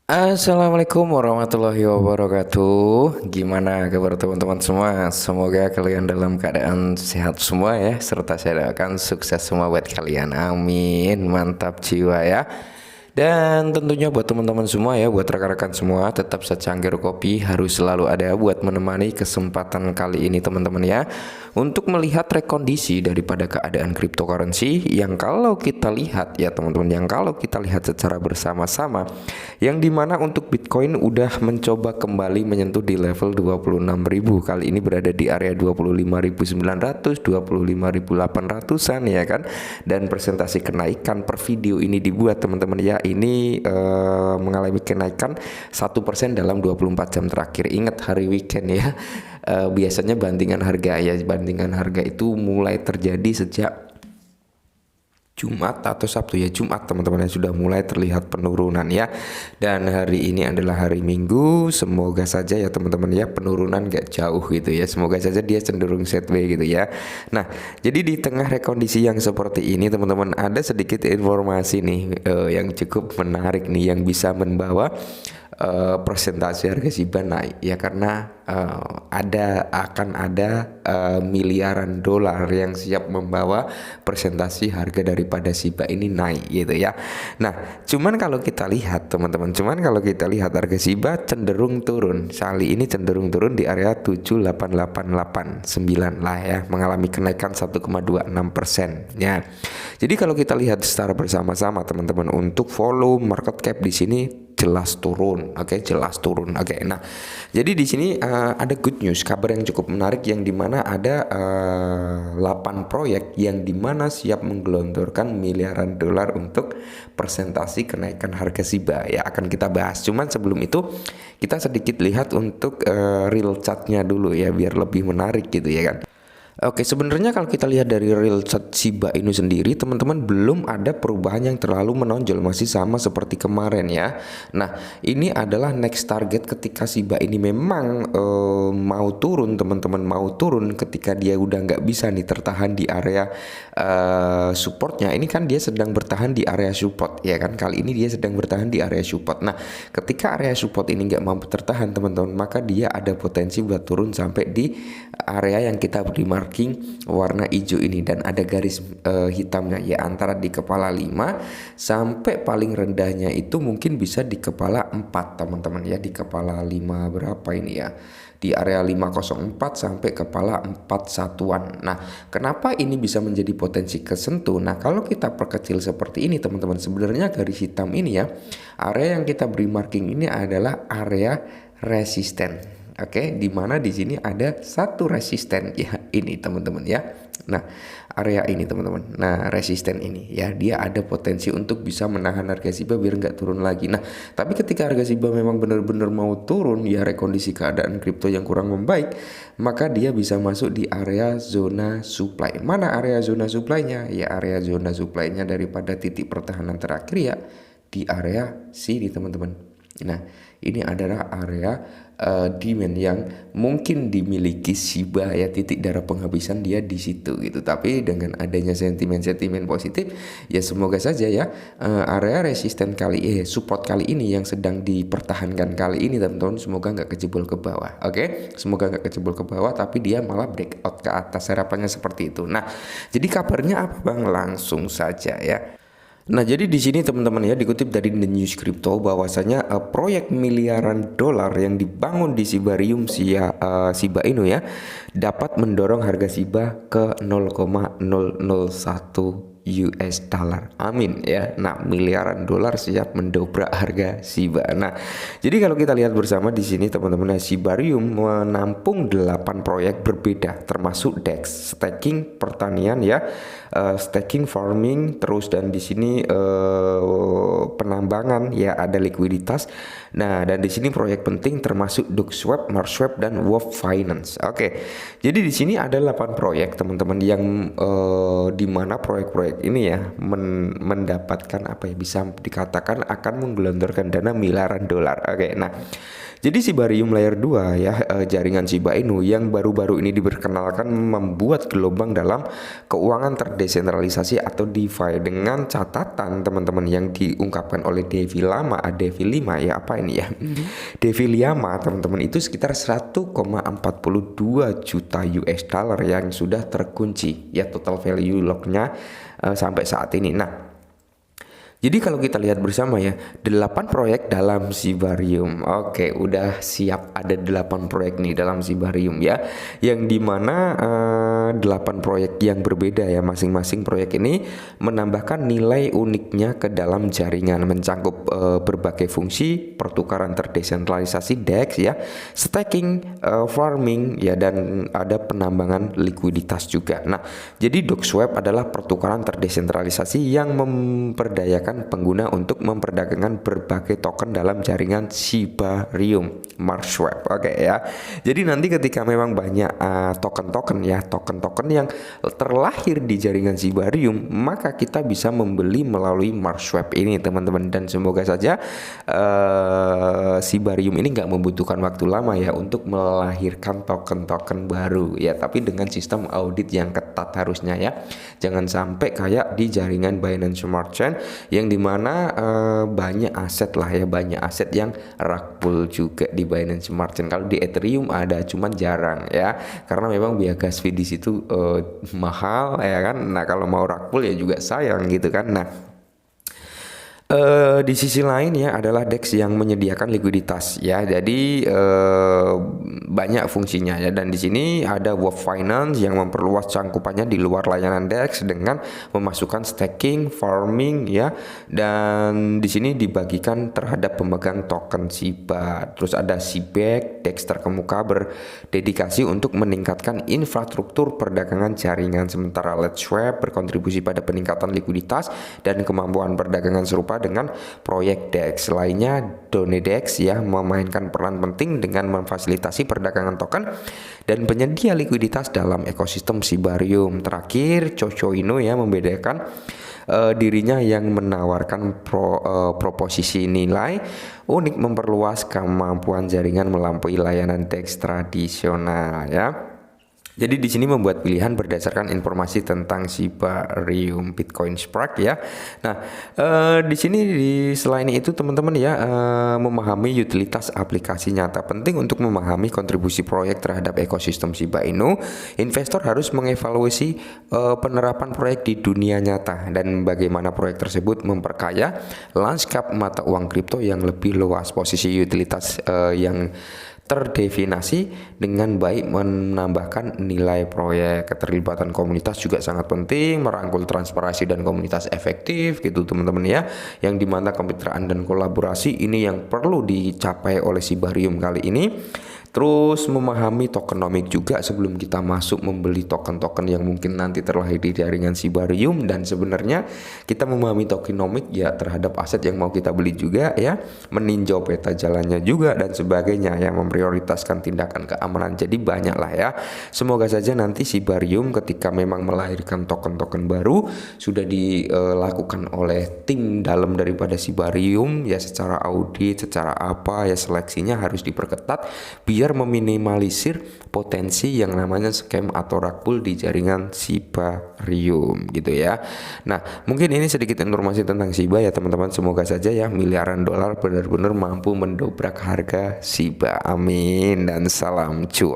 Assalamualaikum warahmatullahi wabarakatuh. Gimana kabar teman-teman semua? Semoga kalian dalam keadaan sehat semua ya, serta saya doakan sukses semua buat kalian. Amin. Mantap jiwa ya. Dan tentunya buat teman-teman semua ya, buat rekan-rekan semua, tetap secangkir kopi harus selalu ada buat menemani kesempatan kali ini teman-teman ya, untuk melihat rekondisi daripada keadaan cryptocurrency yang kalau kita lihat ya teman-teman, yang kalau kita lihat secara bersama-sama, yang dimana untuk Bitcoin udah mencoba kembali menyentuh di level 26.000, kali ini berada di area 25.900, 25.800-an ya kan. Dan presentasi kenaikan per video ini dibuat teman-teman ya, ini mengalami kenaikan 1% dalam 24 jam terakhir. Ingat hari weekend ya. Biasanya bandingan harga itu mulai terjadi sejak Jumat atau Sabtu ya, Jumat teman-teman, yang sudah mulai terlihat penurunan ya. Dan hari ini adalah hari Minggu, semoga saja ya teman-teman ya penurunan gak jauh gitu ya, semoga saja dia cenderung sideways gitu ya. Nah, jadi di tengah rekondisi yang seperti ini teman-teman, ada sedikit informasi nih yang cukup menarik nih, yang bisa membawa persentase harga Shiba naik ya, karena akan ada miliaran dolar yang siap membawa presentasi harga daripada Shiba ini naik gitu ya. Nah, cuman kalau kita lihat teman-teman, harga Shiba cenderung turun. Kali ini cenderung turun di area 788889 lah ya, mengalami kenaikan 1,26% ya. Jadi kalau kita lihat secara bersama-sama teman-teman, untuk volume market cap di sini jelas turun, jelas turun. Nah, jadi di sini ada good news, kabar yang cukup menarik, yang dimana ada 8 proyek yang dimana siap menggelontorkan miliaran dolar untuk presentasi kenaikan harga Shiba ya, akan kita bahas. Cuman sebelum itu kita sedikit lihat untuk real chartnya dulu ya, biar lebih menarik gitu ya kan. Oke, sebenarnya kalau kita lihat dari real chart Shiba Inu sendiri, teman-teman, belum ada perubahan yang terlalu menonjol, masih sama seperti kemarin ya. Nah, ini adalah next target ketika Shiba ini memang mau turun, teman-teman, mau turun ketika dia udah nggak bisa nih tertahan di area supportnya. Ini kan dia sedang bertahan di area support ya kan, kali ini dia sedang bertahan di area support. Nah, ketika area support ini nggak mampu tertahan teman-teman, maka dia ada potensi buat turun sampai di area yang kita beri marking warna hijau ini, dan ada garis hitamnya ya, antara di kepala 5 sampai paling rendahnya itu mungkin bisa di kepala 4 teman-teman ya, di kepala 5 berapa ini ya, di area 504 sampai kepala 4 satuan. Nah, kenapa ini bisa menjadi potensi kesentuh? Nah, kalau kita perkecil seperti ini teman-teman, sebenarnya garis hitam ini ya, area yang kita beri marking ini adalah area resisten. Di mana di sini ada satu resisten ya, ini teman-teman ya. Nah, area ini teman-teman. Nah, resisten ini ya, dia ada potensi untuk bisa menahan harga Shiba biar nggak turun lagi. Nah, tapi ketika harga Shiba memang benar-benar mau turun ya, rekondisi keadaan kripto yang kurang membaik, maka dia bisa masuk di area zona supply. Mana area zona supply-nya? Ya, area zona supply-nya daripada titik pertahanan terakhir ya di area sini teman-teman. Nah, ini adalah area demand yang mungkin dimiliki Shiba ya, titik darah penghabisan dia di situ gitu. Tapi dengan adanya sentimen-sentimen positif ya, semoga saja ya area resisten support kali ini yang sedang dipertahankan kali ini teman-teman, semoga nggak kejebol ke bawah. Semoga nggak kejebol ke bawah, tapi dia malah breakout ke atas, harapannya seperti itu. Nah, jadi kabarnya apa Bang? Langsung saja ya. Nah, jadi di sini teman-teman ya, dikutip dari The News Crypto bahwasanya proyek miliaran dolar yang dibangun di Shibarium Shiba Inu ya, dapat mendorong harga Shiba ke 0,001 US dollar. Amin ya. Nah, miliaran dolar siap mendobrak harga Shiba. Nah, jadi kalau kita lihat bersama di sini teman-teman, Shibarium menampung 8 proyek berbeda, termasuk DEX, staking, pertanian ya, staking, farming, terus dan di sini penambangan ya, ada likuiditas. Nah, dan di sini proyek penting termasuk DuckSwap, Marswap dan Wolf Finance. Jadi di sini ada 8 proyek teman-teman yang di mana proyek-proyek proyek ini ya mendapatkan apa ya, bisa dikatakan akan menggelontorkan dana miliaran dolar. Oke, nah jadi Shibarium Layer 2 ya, jaringan Shiba Inu yang baru-baru ini diperkenalkan membuat gelombang dalam keuangan terdesentralisasi atau DeFi dengan catatan teman-teman yang diungkapkan oleh Devi 5 ya, apa ini ya? Devi 5 teman-teman itu sekitar 1,42 juta US dollar yang sudah terkunci ya, total value locknya sampai saat ini. Nah, jadi kalau kita lihat bersama ya, 8 proyek dalam Shibarium. Oke, udah siap ada 8 proyek nih dalam Shibarium ya. Yang dimana 8 proyek yang berbeda ya, masing-masing proyek ini menambahkan nilai uniknya ke dalam jaringan, mencangkup berbagai fungsi, pertukaran terdesentralisasi DEX ya, staking, farming ya, dan ada penambangan likuiditas juga. Nah, jadi DogeSwap adalah pertukaran terdesentralisasi yang memperdayakan pengguna untuk memperdagangkan berbagai token dalam jaringan Shibarium Marswap. Oke ya. Jadi nanti ketika memang banyak token-token yang terlahir di jaringan Shibarium, maka kita bisa membeli melalui Marswap ini teman-teman, dan semoga saja Shibarium ini nggak membutuhkan waktu lama ya untuk melahirkan token-token baru ya, tapi dengan sistem audit yang ketat harusnya ya. Jangan sampai kayak di jaringan Binance Smart Chain yang dimana banyak aset lah ya, banyak aset yang rug pull juga di Binance Smart Chain. Kalau di Ethereum ada, cuman jarang ya, karena memang biaya gas fee di situ mahal ya kan. Nah kalau mau rug pull ya juga sayang gitu kan. Nah di sisi lain ya adalah DEX yang menyediakan likuiditas ya, jadi banyak fungsinya ya, dan di sini ada Web Finance yang memperluas cangkupannya di luar layanan DEX dengan memasukkan staking, farming ya, dan di sini dibagikan terhadap pemegang token Shiba. Terus ada Shibek, DEX terkemuka berdedikasi untuk meningkatkan infrastruktur perdagangan jaringan, sementara LetSwap berkontribusi pada peningkatan likuiditas dan kemampuan perdagangan serupa dengan proyek DEX lainnya. Donedex ya memainkan peran penting dengan memfasilitasi perdagangan token dan penyedia likuiditas dalam ekosistem Shibarium. Terakhir, Chochoino ya membedakan dirinya yang menawarkan proposisi nilai unik memperluas kemampuan jaringan melampaui layanan DEX tradisional ya. Jadi di sini membuat pilihan berdasarkan informasi tentang Shibarium Bitcoin Spark ya. Nah, di sini selain itu teman-teman ya, memahami utilitas aplikasi nyata penting untuk memahami kontribusi proyek terhadap ekosistem Shiba Inu. Investor harus mengevaluasi penerapan proyek di dunia nyata dan bagaimana proyek tersebut memperkaya lanskap mata uang kripto yang lebih luas. Posisi utilitas yang terdefinasi dengan baik menambahkan nilai proyek. Keterlibatan komunitas juga sangat penting, merangkul transparansi dan komunitas efektif gitu teman-teman ya, yang dimana kemitraan dan kolaborasi ini yang perlu dicapai oleh Shibarium kali ini. Terus memahami tokenomic juga sebelum kita masuk membeli token-token yang mungkin nanti terlahir di jaringan Shibarium, dan sebenarnya kita memahami tokenomic ya terhadap aset yang mau kita beli juga ya, meninjau peta jalannya juga dan sebagainya ya, memprioritaskan tindakan keamanan. Jadi banyak lah ya. Semoga saja nanti Shibarium ketika memang melahirkan token-token baru sudah dilakukan oleh tim dalam daripada Shibarium ya, secara audit, secara apa ya, seleksinya harus diperketat biar meminimalisir potensi yang namanya scam atau rug pull di jaringan Shibarium gitu ya. Nah, mungkin ini sedikit informasi tentang Shiba ya teman-teman. Semoga saja ya miliaran dolar benar-benar mampu mendobrak harga Shiba. Amin dan salam cuan.